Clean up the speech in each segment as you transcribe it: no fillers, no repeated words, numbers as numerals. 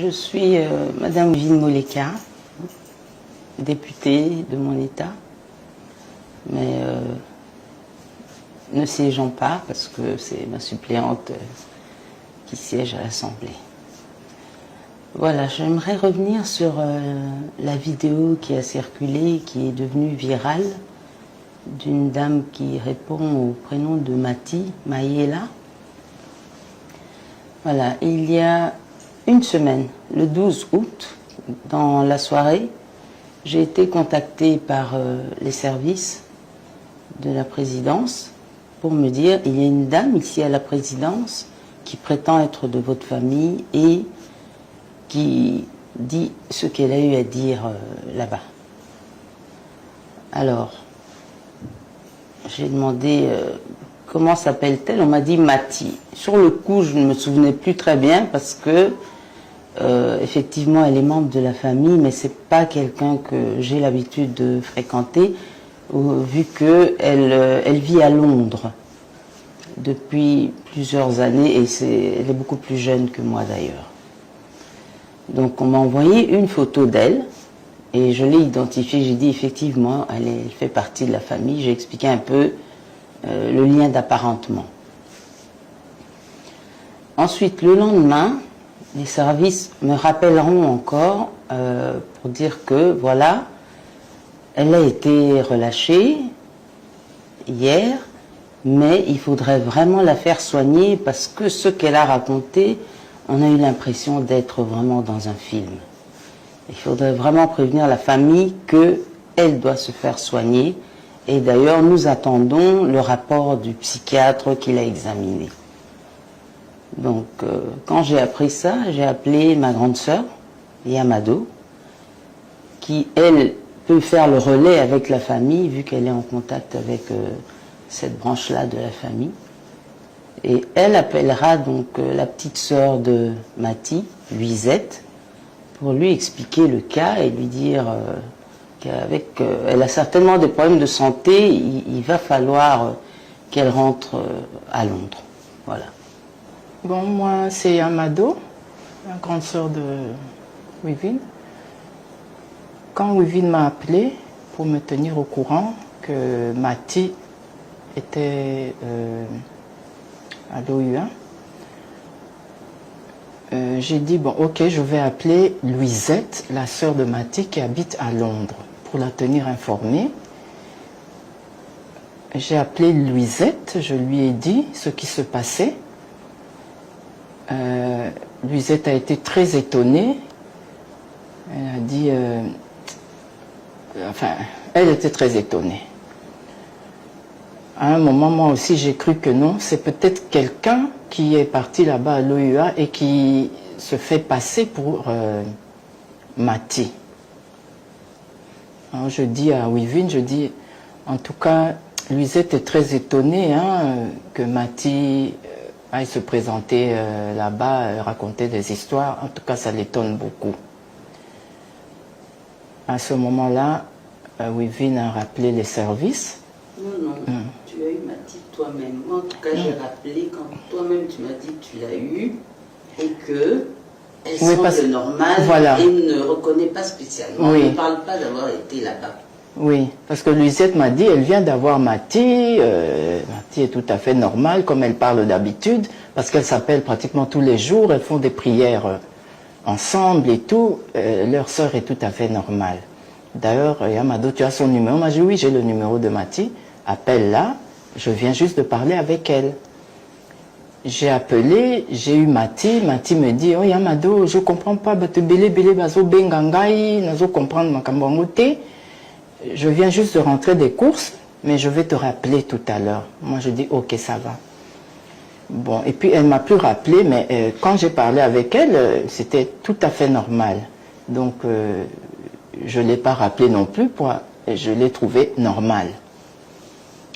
Je suis Madame Wivine Moleka, députée de mon État, mais ne siégeant pas parce que c'est ma suppléante qui siège à l'Assemblée. Voilà, j'aimerais revenir sur la vidéo qui a circulé, qui est devenue virale, d'une dame qui répond au prénom de Mati, Maïela. Voilà, il y a une semaine, le 12 août, dans la soirée, j'ai été contactée par les services de la présidence pour me dire il y a une dame ici à la présidence qui prétend être de votre famille et qui dit ce qu'elle a eu à dire là-bas. Alors, j'ai demandé comment s'appelle-t-elle. On m'a dit Mati. Sur le coup, je ne me souvenais plus très bien parce que effectivement, elle est membre de la famille, mais c'est pas quelqu'un que j'ai l'habitude de fréquenter, vu que elle vit à Londres depuis plusieurs années et elle est beaucoup plus jeune que moi d'ailleurs. Donc on m'a envoyé une photo d'elle et je l'ai identifiée. J'ai dit effectivement, elle fait partie de la famille. J'ai expliqué un peu le lien d'apparentement. Ensuite, le lendemain, les services me rappelleront encore pour dire que voilà, elle a été relâchée hier, mais il faudrait vraiment la faire soigner parce que ce qu'elle a raconté, on a eu l'impression d'être vraiment dans un film. Il faudrait vraiment prévenir la famille qu'elle doit se faire soigner. Et d'ailleurs, nous attendons le rapport du psychiatre qui l'a examiné. Donc, quand j'ai appris ça, j'ai appelé ma grande sœur, Yamado, qui, elle, peut faire le relais avec la famille, vu qu'elle est en contact avec cette branche-là de la famille. Et elle appellera donc la petite sœur de Mati, Luisette, pour lui expliquer le cas et lui dire elle a certainement des problèmes de santé, il va falloir qu'elle rentre à Londres. Voilà. Bon, moi, c'est Amado, la grande sœur de Wivine. Quand Wivine m'a appelé pour me tenir au courant que Mati était à l'OU1, j'ai dit, bon, ok, je vais appeler Luisette, la sœur de Mati qui habite à Londres, pour la tenir informée. J'ai appelé Luisette, je lui ai dit ce qui se passait. Luisette a été très étonnée. Elle a dit... elle était très étonnée. À un moment, moi aussi, j'ai cru que non. C'est peut-être quelqu'un qui est parti là-bas à l'OUA et qui se fait passer pour Mati. Alors, je dis à Wivine, je dis, en tout cas, Luisette est très étonnée que Mati aille se présenter là-bas, raconter des histoires. En tout cas, ça l'étonne beaucoup. À ce moment-là, Wivine a rappelé les services. Non, tu as eu Mati toi-même. Moi, en tout cas, j'ai rappelé quand toi-même tu m'as dit que tu l'as eu et que elle semble normale voilà. Et ne reconnaît pas spécialement. Oui. Elle ne parle pas d'avoir été là-bas. Oui, parce que Luisette m'a dit, elle vient d'avoir Mati. Mati est tout à fait normale, comme elle parle d'habitude, parce qu'elle s'appelle pratiquement tous les jours, elles font des prières ensemble et tout. Leur sœur est tout à fait normale. D'ailleurs, Yamado, tu as son numéro? Moi, j'ai dit oui, j'ai le numéro de Mati. Appelle-la, je viens juste de parler avec elle. J'ai appelé, j'ai eu Mati. Mati me dit, oh Yamado, je comprends pas, je viens juste de rentrer des courses, mais je vais te rappeler tout à l'heure. Moi, je dis, ok, ça va. Bon, et puis elle m'a plus rappelé, mais quand j'ai parlé avec elle, c'était tout à fait normal. Donc, je ne l'ai pas rappelé non plus, je l'ai trouvé normal.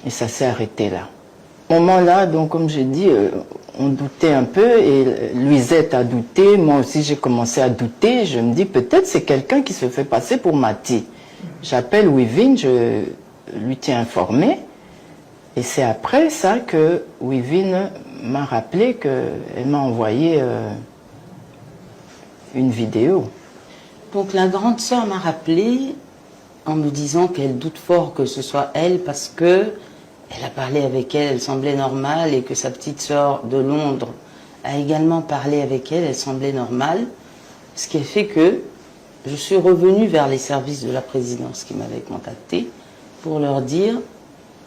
Et ça s'est arrêté là. Au moment-là, donc comme j'ai dit, on doutait un peu, et Luisette a douté, moi aussi j'ai commencé à douter. Je me dis, peut-être c'est quelqu'un qui se fait passer pour Mati. J'appelle Wivine, je lui tiens informé, et c'est après ça que Wivine m'a rappelé qu'elle m'a envoyé une vidéo. Donc la grande sœur m'a rappelé en me disant qu'elle doute fort que ce soit elle parce que elle a parlé avec elle, elle semblait normale, et que sa petite sœur de Londres a également parlé avec elle, elle semblait normale. Ce qui a fait que je suis revenue vers les services de la présidence qui m'avaient contacté pour leur dire,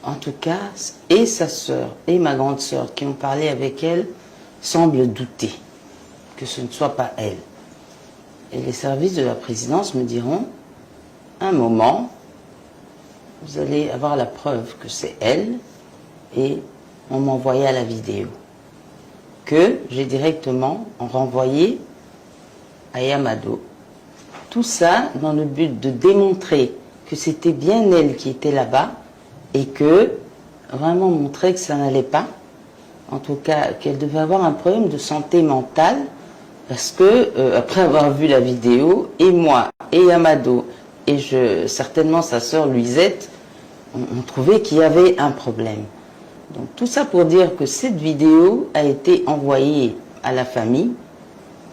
en tout cas, et sa sœur et ma grande sœur qui ont parlé avec elle semblent douter que ce ne soit pas elle. Et les services de la présidence me diront, un moment, vous allez avoir la preuve que c'est elle, et on m'envoya la vidéo que j'ai directement renvoyée à Yamado. Tout ça dans le but de démontrer que c'était bien elle qui était là-bas et que vraiment montrer que ça n'allait pas, en tout cas qu'elle devait avoir un problème de santé mentale parce que après avoir vu la vidéo, et moi et Yamado et certainement sa sœur Luisette, on trouvait qu'il y avait un problème. Donc tout ça pour dire que cette vidéo a été envoyée à la famille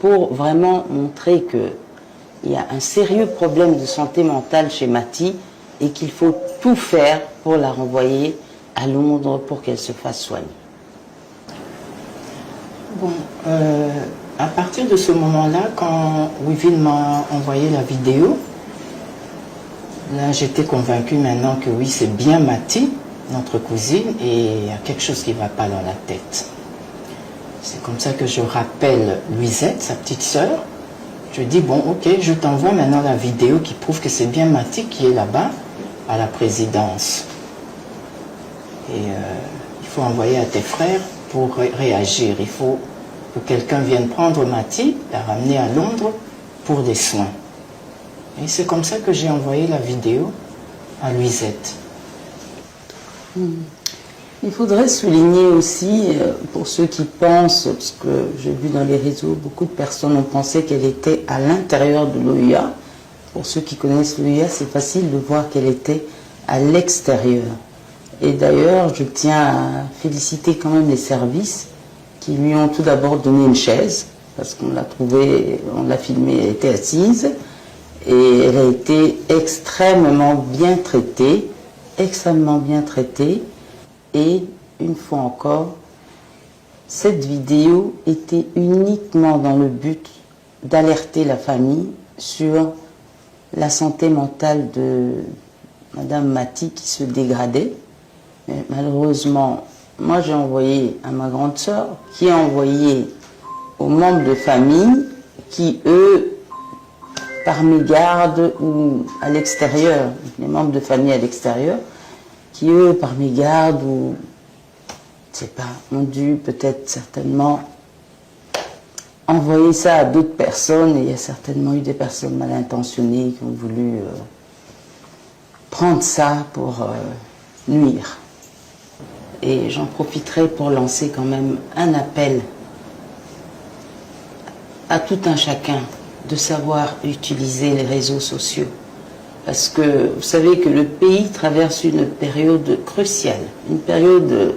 pour vraiment montrer qu'il y a un sérieux problème de santé mentale chez Mathie et qu'il faut tout faire pour la renvoyer à Londres pour qu'elle se fasse soigner. Bon, à partir de ce moment-là, quand Wivine m'a envoyé la vidéo, là j'étais convaincue maintenant que oui, c'est bien Mathie, notre cousine, et il y a quelque chose qui ne va pas dans la tête. C'est comme ça que je rappelle Luisette, sa petite sœur. Je dis, bon, ok, je t'envoie maintenant la vidéo qui prouve que c'est bien Mathie qui est là-bas, à la présidence. Et il faut envoyer à tes frères pour réagir. Il faut que quelqu'un vienne prendre Mathie, la ramener à Londres pour des soins. Et c'est comme ça que j'ai envoyé la vidéo à Luisette. Il faudrait souligner aussi, pour ceux qui pensent, parce que j'ai vu dans les réseaux, beaucoup de personnes ont pensé qu'elle était à l'intérieur de l'OUA. Pour ceux qui connaissent l'OUA, c'est facile de voir qu'elle était à l'extérieur. Et d'ailleurs, je tiens à féliciter quand même les services qui lui ont tout d'abord donné une chaise, parce qu'on l'a trouvée, on l'a filmée, elle était assise, et elle a été extrêmement bien traitée, et une fois encore, cette vidéo était uniquement dans le but d'alerter la famille sur la santé mentale de Madame Mathie qui se dégradait. Mais malheureusement, moi j'ai envoyé à ma grande sœur, qui a envoyé aux membres de famille qui, eux, par mégarde ou à l'extérieur, les membres de famille à l'extérieur, qui eux, par mégarde ou, je sais pas, ont dû peut-être certainement envoyer ça à d'autres personnes, et il y a certainement eu des personnes mal intentionnées qui ont voulu prendre ça pour nuire. Et j'en profiterai pour lancer quand même un appel à tout un chacun de savoir utiliser les réseaux sociaux. Parce que vous savez que le pays traverse une période cruciale, une période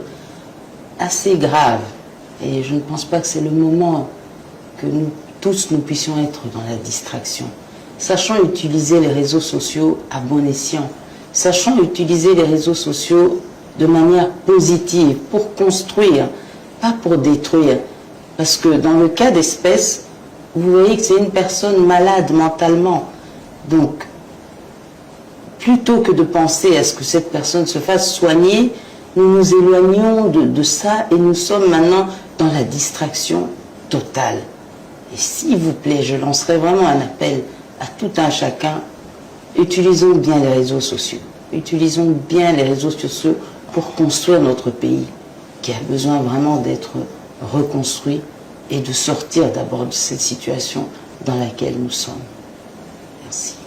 assez grave. Et je ne pense pas que c'est le moment que nous tous nous puissions être dans la distraction. Sachons utiliser les réseaux sociaux à bon escient. Sachons utiliser les réseaux sociaux de manière positive, pour construire, pas pour détruire. Parce que dans le cas d'espèce, vous voyez que c'est une personne malade mentalement. Donc, plutôt que de penser à ce que cette personne se fasse soigner, nous nous éloignons de ça et nous sommes maintenant dans la distraction totale. Et s'il vous plaît, je lancerai vraiment un appel à tout un chacun, utilisons bien les réseaux sociaux. Utilisons bien les réseaux sociaux pour construire notre pays, qui a besoin vraiment d'être reconstruit et de sortir d'abord de cette situation dans laquelle nous sommes. Merci.